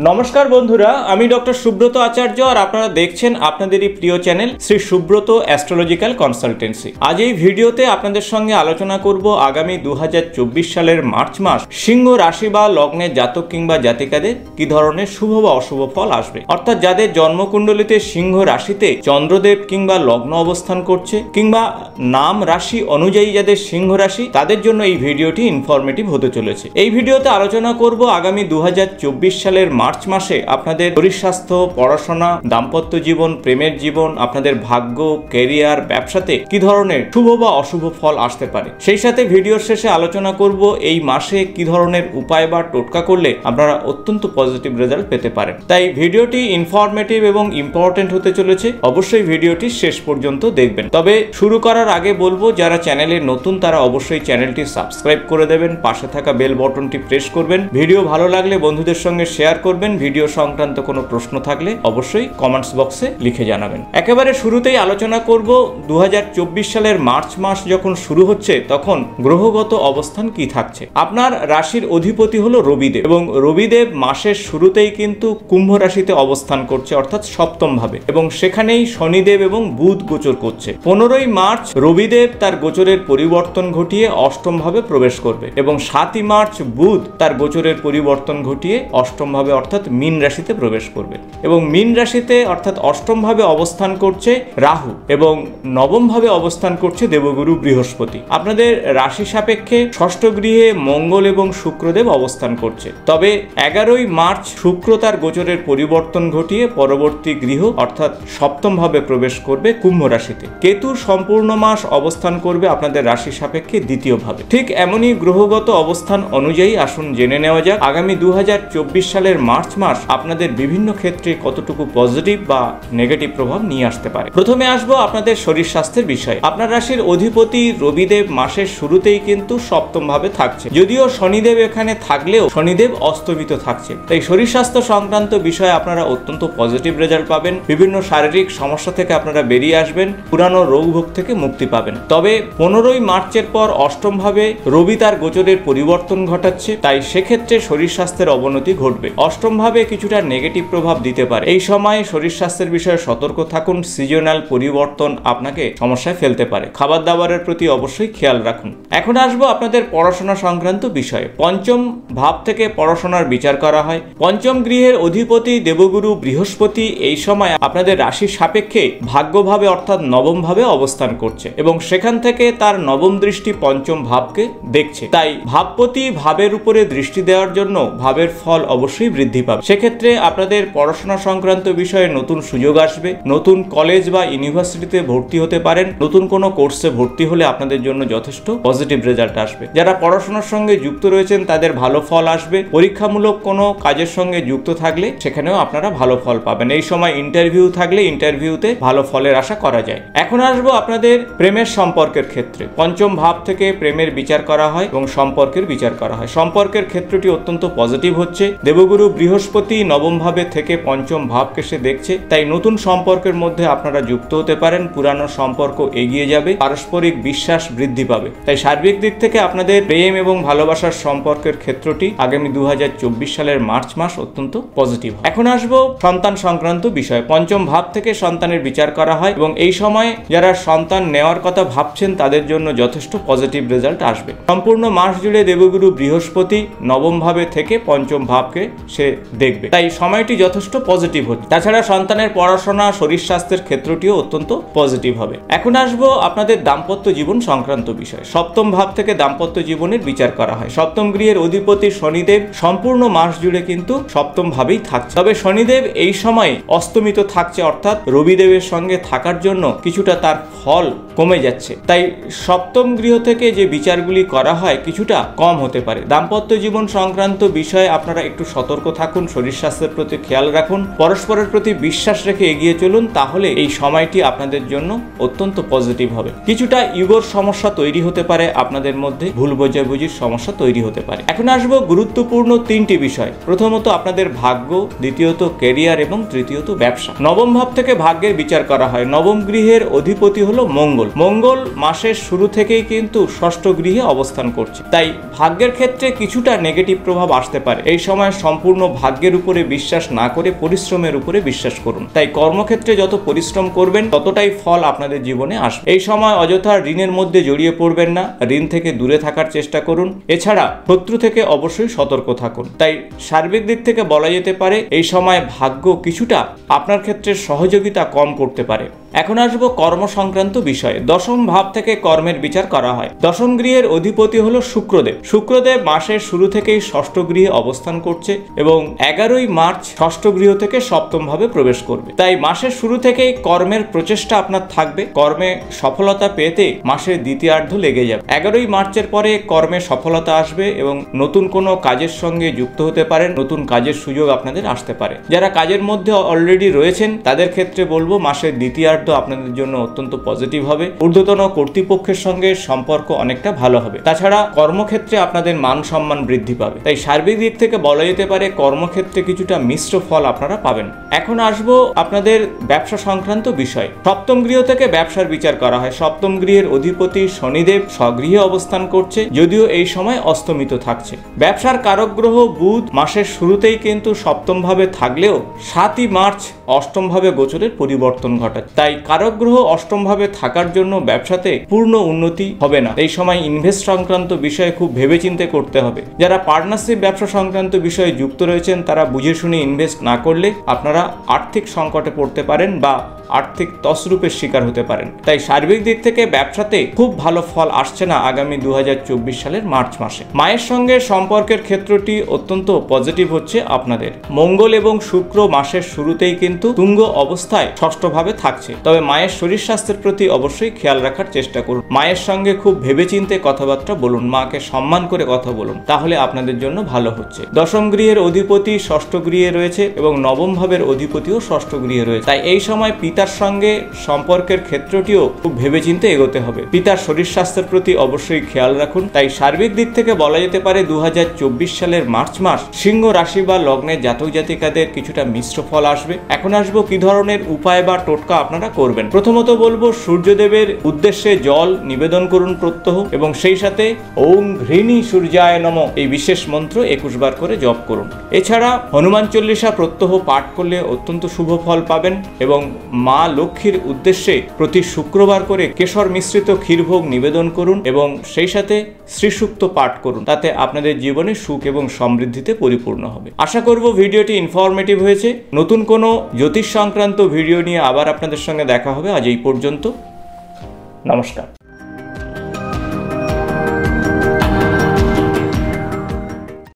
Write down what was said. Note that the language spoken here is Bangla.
नमस्कार बंधुरा आमी डॉक्टर सुब्रत आचार्य और आपनारा देखছেন আপনাদেরই প্রিয় channel Shri Subrata astrological consultancy. আজ এই ভিডিওতে আপনাদের সঙ্গে আলোচনা করব আগামী 2024 সালের মার্চ মাস সিংহ রাশি বা লগ্নের জাতক কিংবা জাতিকাদের কি ধরনের শুভ বা অশুভ ফল আসবে, অর্থাৎ যাদের জন্মকুণ্ডলিতে সিংহ রাশিতে চন্দ্রদেব কিংবা লগ্ন অবস্থান করছে কিংবা নাম রাশি অনুযায়ী যাদের সিংহ রাশি তাদের জন্য এই ভিডিওটি ইনফরমেটিভ হতে চলেছে। এই ভিডিওতে আলোচনা করব আগামী 2024 সালের মার্চ মাসে আপনাদের শরীর স্বাস্থ্য, পড়াশোনা, দাম্পত্য জীবন, প্রেমের জীবন, আপনাদের ভাগ্য, ক্যারিয়ার, ব্যবসাতে কি ধরনের শুভ বা অশুভ ফল আসতে পারে। সেই সাথে ভিডিওর শেষে আলোচনা করব এই মাসে কি ধরনের উপায় বা টোটকা করলে আপনারা অত্যন্ত পজিটিভ রেজাল্ট পেতে পারেন। তাই ভিডিওটি ইনফরমেটিভ এবং ইম্পর্টেন্ট হতে চলেছে, অবশ্যই ভিডিওটি শেষ পর্যন্ত দেখবেন। তবে শুরু করার আগে বলবো যারা চ্যানেলে নতুন তারা অবশ্যই চ্যানেলটি সাবস্ক্রাইব করে দেবেন, পাশে থাকা বেল বাটনটি প্রেস করবেন। ভিডিও ভালো লাগলে বন্ধুদের সঙ্গে শেয়ার করবেন। ভিডিও সংক্রান্ত কোনো প্রশ্ন থাকলে অবশ্যই কমেন্টস বক্সে লিখে জানাবেন। একেবারে শুরুতেই আলোচনা করব 2024 সালের মার্চ মাস যখন শুরু হচ্ছে তখন গ্রহগত অবস্থান কি থাকছে। আপনার রাশির অধিপতি হলো রবিদেব এবং রবিদেব মাসের শুরুতেই কিন্তু কুম্ভ রাশিতে অবস্থান করছে, অর্থাৎ সপ্তম ভাবে, এবং সেখানেই শনিদেব এবং বুধ গোচর করছে। 15ই মার্চ রবিদেব তার গোচরের পরিবর্তন ঘটিয়ে অষ্টম ভাবে প্রবেশ করবে এবং 7ই মার্চ বুধ তার গোচরের পরিবর্তন ঘটিয়ে অষ্টম ভাবে অর্থাৎ মীন রাশিতে প্রবেশ করবে এবং মীন রাশিতে অর্থাৎ অষ্টম ভাবে অবস্থান করছে রাহু এবং নবম ভাবে অবস্থান করছে দেবগুরু বৃহস্পতি। আপনাদের রাশি সাপেক্ষে ষষ্ঠ গৃহে মঙ্গল এবং শুক্রদেব অবস্থান করছে। তবে 11ই মার্চ শুক্র তার গোচরের পরিবর্তন ঘটিয়ে পরবর্তী গৃহ অর্থাৎ সপ্তম ভাবে প্রবেশ করবে কুম্ভ রাশিতে। কেতু সম্পূর্ণ মাস অবস্থান করবে আপনাদের রাশি সাপেক্ষে দ্বিতীয় ভাবে। ঠিক এমনই গ্রহগত অবস্থান অনুযায়ী আসুন জেনে নেওয়া যাক আগামী 2024 সালের মার্চ মাস আপনাদের বিভিন্ন ক্ষেত্রে কতটুকু পজিটিভ বা নেগেটিভ প্রভাব নিয়ে আসতে পারে। প্রথমে আসবো আপনাদের শরীর স্বাস্থ্যের বিষয়ে। আপনার রাশির অধিপতি রবিদেব মাসের শুরুতেই কিন্তু সপ্তম ভাবে থাকছে, যদিও শনিদেব এখানে থাকলেও শনিদেব অস্তমিত থাকছে। তাই শরীর স্বাস্থ্য সংক্রান্ত বিষয়ে আপনারা অত্যন্ত পজিটিভ রেজাল্ট পাবেন, বিভিন্ন শারীরিক সমস্যা থেকে আপনারা বেরিয়ে আসবেন, পুরানো রোগ ভোগ থেকে মুক্তি পাবেন। তবে 15ই মার্চের পর অষ্টম ভাবে রবি তার গোচরের পরিবর্তন ঘটাচ্ছে, তাই সেক্ষেত্রে শরীর স্বাস্থ্যের অবনতি ঘটবে। অষ্টম ভাবে কিছুটা নেগেটিভ প্রভাব দিতে পারে। এই সময় শরীর স্বাস্থ্যের বিষয়ে সতর্ক থাকুন, সিজনাল পরিবর্তন আপনাকে সমস্যায় ফেলতে পারে। খাবার দাবারের প্রতি অবশ্যই খেয়াল রাখুন। এখন আসবো আপনাদের পড়াশোনা সংক্রান্ত বিষয়ে। পঞ্চম ভাব থেকে পড়াশোনার বিচার করা হয়। পঞ্চম গৃহের অধিপতি দেবগুরু বৃহস্পতি এই সময় আপনাদের রাশির সাপেক্ষে ভাগ্যভাবে অর্থাৎ নবম ভাবে অবস্থান করছে এবং সেখান থেকে তার নবম দৃষ্টি পঞ্চম ভাবকে দেখছে। তাই ভাবপতি ভাবের উপরে দৃষ্টি দেওয়ার জন্য ভাবের ফল অবশ্যই বৃদ্ধি পাবে। সেক্ষেত্রে আপনাদের পড়াশোনা সংক্রান্ত বিষয়ে নতুন সুযোগ আসবে, নতুন কলেজ বা ইউনিভার্সিটিতে ভর্তি হতে পারেন, নতুন কোনো কোর্সে ভর্তি হলে আপনাদের জন্য যথেষ্ট পজিটিভ রেজাল্ট আসবে। যারা পড়াশোনার সঙ্গে যুক্ত রয়েছেন তাদের ভালো ফল আসবে। পরীক্ষামূলক কোনো কাজের সঙ্গে যুক্ত থাকলে সেখানেও আপনারা ভালো ফল পাবেন। এই সময় ইন্টারভিউ থাকলে ইন্টারভিউতে ভালো ফলের আশা করা যায়। এখন আসবো আপনাদের প্রেমের সম্পর্কের ক্ষেত্রে। পঞ্চম ভাব থেকে প্রেমের বিচার করা হয় এবং সম্পর্কের বিচার করা হয়। সম্পর্কের ক্ষেত্রটি অত্যন্ত পজিটিভ হচ্ছে। দেবগুরু বৃহস্পতি নবম ভাবে থেকে পঞ্চম ভাবকে সে দেখছে, তাই নতুন সম্পর্কের মধ্যে আপনারা যুক্ত হতে পারেন, পুরানো সম্পর্ক এগিয়ে যাবে, পারস্পরিক বিশ্বাস বৃদ্ধি পাবে। তাই সার্বিক দিক থেকে আপনাদের প্রেম এবং ভালোবাসার সম্পর্কের ক্ষেত্রটি আগামী 2024 সালের মার্চ মাস অত্যন্ত পজিটিভ। এখন আসবো সন্তান সংক্রান্ত বিষয়। পঞ্চম ভাব থেকে সন্তানের বিচার করা হয় এবং এই সময় যারা সন্তান নেওয়ার কথা ভাবছেন তাদের জন্য যথেষ্ট পজিটিভ রেজাল্ট আসবে। সম্পূর্ণ মাস জুড়ে দেবগুরু বৃহস্পতি নবম ভাবে থেকে পঞ্চম ভাবকে সে দেখবে, তাই সময়টি যথেষ্ট পজিটিভ হচ্ছে। তাছাড়া সন্তানের পড়াশোনা, শরীর স্বাস্থ্যের ক্ষেত্রটিও অত্যন্ত পজিটিভ হবে। এখন আসবো আপনাদের দাম্পত্য জীবন সংক্রান্ত বিষয়। সপ্তম ভাব থেকে দাম্পত্য জীবনের বিচার করা হয়। সপ্তম গৃহের অধিপতি শনিদেব সম্পূর্ণ মাস জুড়ে কিন্তু সপ্তম ভাবেই থাকছে। তবে শনিদেব এই সময় অস্তমিত থাকছে, অর্থাৎ রবিদেবের সঙ্গে থাকার জন্য কিছুটা তার ফল কমে যাচ্ছে। তাই সপ্তম গৃহ থেকে যে বিচারগুলি করা হয় কিছুটা কম হতে পারে। দাম্পত্য জীবন সংক্রান্ত বিষয়ে আপনারা একটু সতর্ক থাকুন, শরীর স্বাস্থ্যের প্রতি খেয়াল রাখুন, পরস্পরের প্রতি বিশ্বাস রেখে এগিয়ে চলুন, তাহলে এই সময়টি আপনাদের জন্য অত্যন্ত পজিটিভ হবে। কিছুটা ইগোর সমস্যা তৈরি হতে পারে, আপনাদের মধ্যে ভুল বোঝাবুঝির সমস্যা তৈরি হতে পারে। এখন আসবো গুরুত্বপূর্ণ তিনটি বিষয়। প্রথমত আপনাদের ভাগ্য, দ্বিতীয়ত ক্যারিয়ার এবং তৃতীয়ত ব্যবসা। নবম ভাব থেকে ভাগ্যের বিচার করা হয়। নবম গৃহের অধিপতি হলো মঙ্গল মঙ্গল মাসের শুরু থেকেই কিন্তু ষষ্ঠ গৃহে অবস্থান করছে, তাই ভাগ্যের ক্ষেত্রে কিছুটা নেগেটিভ প্রভাব আসতে পারে। এই সময় সম্পূর্ণ ভাগ্যের উপরে বিশ্বাস না করে পরিশ্রমের উপরে বিশ্বাস করুন। তাই কর্মক্ষেত্রে যত পরিশ্রম করবেন ততটাই ফল আপনাদের জীবনে আসবে। এই সময় অযথা ঋণের মধ্যে জড়িয়ে পড়বেন না, ঋণ থেকে দূরে থাকার চেষ্টা করুন। এছাড়া শত্রু থেকে অবশ্যই সতর্ক থাকুন। তাই সার্বিক দিক থেকে বলা যেতে পারে এই সময় ভাগ্য কিছুটা আপনার ক্ষেত্রে সহযোগিতা কম করতে পারে। এখন আসবো কর্ম সংক্রান্ত বিষয়ে। দশম ভাব থেকে কর্মের বিচার করা হয়। দশম গৃহের অধিপতি হলো শুক্রদেব। শুক্রদেব মাসের শুরু থেকেই ষষ্ঠ গৃহে অবস্থান করছে এবং 11ই মার্চ ষষ্ঠ গৃহ থেকে সপ্তম ভাবে প্রবেশ করবে। তাই মাসের শুরু থেকেই কর্মের প্রচেষ্টা আপনার থাকবে। কর্মে সফলতা পেতে মাসের দ্বিতীয়ার্ধ লেগে যাবে। 11ই মার্চের পরে কর্মে সফলতা আসবে এবং নতুন কোনো কাজের সঙ্গে যুক্ত হতে পারেন, নতুন কাজের সুযোগ আপনাদের আসতে পারে। যারা কাজের মধ্যে অলরেডি রয়েছেন তাদের ক্ষেত্রে বলবো মাসের দ্বিতীয়ার্ধ আপনাদের জন্য অত্যন্ত পজিটিভ হবে। ঊর্ধ্বতন কর্তৃপক্ষের সঙ্গে সম্পর্ক অনেকটা ভালো হবে। তাছাড়া কর্মক্ষেত্রে আপনাদের মান সম্মান বৃদ্ধি পাবে। তাই সার্বিক দিক থেকে বলা যেতে পারে কর্মক্ষেত্রে কিছুটা মিশ্র ফল আপনারা পাবেন। এখন আসবো আপনাদের ব্যবসা সংক্রান্ত বিষয়। সপ্তম গৃহ থেকে ব্যবসার বিচার করা হয়। সপ্তম গৃহের অধিপতি শনিদেব স্বগৃহে অবস্থান করছে, যদিও এই সময় অস্তমিত থাকছে। ব্যবসার কারক গ্রহ বুধ মাসের শুরুতেই কিন্তু সপ্তম ভাবে থাকলেও 7ই মার্চ অষ্টম ভাবে গোচরের পরিবর্তন ঘটায়। তাই কারক গ্রহ অষ্টম ভাবে থাকার জন্য ব্যবসাতে পূর্ণ উন্নতি হবে না। এই সময় ইনভেস্ট সংক্রান্ত বিষয়ে খুব ভেবেচিন্তে করতে হবে। যারা পার্টনারশিপ ব্যবসা সংক্রান্ত বিষয়ে যুক্ত রয়েছেন তারা বুঝে শুনে ইনভেস্ট না করলে আপনারা আর্থিক সংকটে পড়তে পারেন বা আর্থিক তছরূপের শিকার হতে পারেন। তাই সার্বিক দিক থেকে ব্যবসাতে খুব ভালো ফল আসছে না আগামী 2024 সালের মার্চ মাসে। মায়ের সঙ্গে সম্পর্কের ক্ষেত্রটি অত্যন্ত পজিটিভ হচ্ছে আপনাদের। মঙ্গল এবং শুক্র মাসের শুরুতেই কিন্তু তুঙ্গ অবস্থায় ষষ্ঠ ভাবে থাকছে। তবে মায়ের শরীর স্বাস্থ্যের প্রতি অবশ্যই খেয়াল রাখার চেষ্টা করুন। মায়ের সঙ্গে খুব ভেবেচিন্তে কথাবার্তা বলুন, মাকে সম্মান করে কথা বলুন, তাহলে আপনাদের জন্য ভালো হচ্ছে। দশম গৃহের অধিপতি ষষ্ঠ গৃহে রয়েছে এবং নবম ভাবের অধিপতিও ষষ্ঠ গৃহে রয়েছে। তাই এই সময় পিতার সঙ্গে সম্পর্কের ক্ষেত্রটিও খুব ভেবেচিন্তে এগোতে হবে। পিতার শরীর স্বাস্থ্যের প্রতি অবশ্যই খেয়াল রাখুন। তাই সার্বিক দিক থেকে বলা যেতে পারে 2024 সালের মার্চ মাস সিংহ রাশি বা লগ্নের জাতক জাতিকাদের কিছুটা মিশ্র ফল আসবে। এখন আসবো কি ধরনের উপায় বা টোটকা আপনারা করবেন। প্রথমত বলবো সূর্যদেবের উদ্দেশ্যে জল নিবেদন করুন প্রত্যহ এবং সেই সাথে ওম ঘৃণী সূর্যায় নমঃ এই বিশেষ মন্ত্র 21 বার করে জপ করুন। এছাড়া হনুমান চল্লিশা প্রত্যহ পাঠ করলে অত্যন্ত শুভ ফল পাবেন এবং মা লক্ষ্মীর উদ্দেশ্যে প্রতি শুক্রবার করে কেশর মিশ্রিত ক্ষীরভোগ নিবেদন করুন এবং সেই সাথে শ্রীসূক্ত পাঠ করুন। তাতে আপনাদের জীবনে সুখ এবং সমৃদ্ধিতে পরিপূর্ণ হবে। আশা করব ভিডিওটি ইনফরমেটিভ হয়েছে। নতুন কোনো জ্যোতিষ সংক্রান্ত ভিডিও নিয়ে আবার আপনাদের সঙ্গে দেখা হবে। আজ এই পর্যন্ত। নমস্কার।